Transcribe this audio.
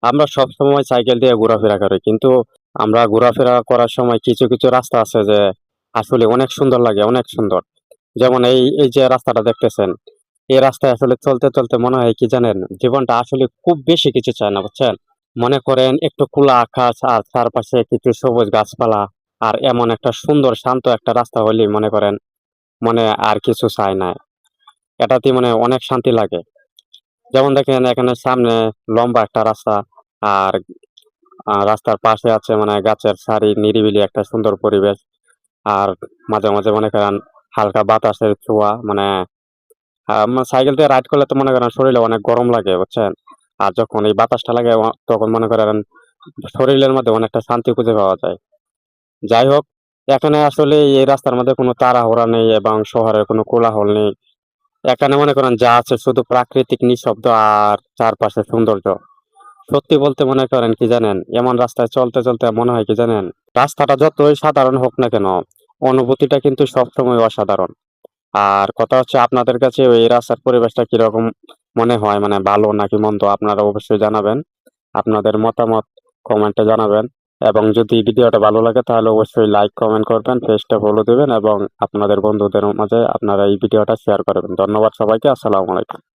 আমরা সবসময় সাইকেল দিয়ে ঘোরাফেরা করি, কিন্তু আমরা ঘোরাফেরা করার সময় কিছু কিছু রাস্তা আছে যে আসলে অনেক সুন্দর লাগে, অনেক সুন্দর। যেমন এই এই যে রাস্তাটা দেখতেছেন, এই রাস্তায় আসলে চলতে চলতে মনে হয় কি জানেন, জীবনটা আসলে খুব বেশি কিছু চায় না, বুঝছেন। মনে করেন একটু খোলা আকাশ আর চারপাশে কিছু সবুজ গাছপালা, আর এমন একটা সুন্দর শান্ত একটা রাস্তা হলেই মনে করেন মনে আর কিছু চায় না। এটাতে মানে অনেক শান্তি লাগে। যেমন দেখেন এখানে সামনে লম্বা একটা রাস্তা, আর রাস্তার পাশে আছে মানে গাছের সারি, নিরিবিলি একটা সুন্দর পরিবেশ। আর মাঝে মাঝে মনে করেন হালকা বাতাসের ছোঁয়া, মানে সাইকেল দিয়ে রাইড করলে তো মনে করেন শরীরে অনেক গরম লাগে, বুঝছেন। আর যখন এই বাতাসটা লাগে তখন মনে করেন শরীরের মধ্যে অনেকটা শান্তি খুঁজে পাওয়া যায়। যাই হোক, এখানে আসলে এই রাস্তার মধ্যে কোনো তাড়াহুড়া নেই এবং শহরের কোনো কোলাহল নেই। এখানে মনে করেন যা আছে শুধু প্রাকৃতিক নিঃশব্দ আর চারপাশে সৌন্দর্য। সত্যি বলতে মনে করেন কি জানেন, এমন রাস্তায় চলতে চলতে মনে হয় কি জানেন, রাস্তাটা যতই সাধারণ হোক না কেন, অনুভূতিটা কিন্তু সবসময় অসাধারণ। আর কথা হচ্ছে আপনাদের কাছে এই রাস্তার পরিবেশটা কিরকম মনে হয়, মানে ভালো নাকি মন্দ, আপনারা অবশ্যই জানাবেন। আপনাদের মতামত কমেন্টে জানাবেন। এবং যদি ভিডিওটা ভালো লাগে তাহলে অবশ্যই লাইক কমেন্ট করবেন, পেজটা ফলো দিবেন এবং আপনাদের বন্ধুদের মাঝে আপনারা এই ভিডিওটা শেয়ার করবেন। ধন্যবাদ সবাইকে। আসসালামু আলাইকুম।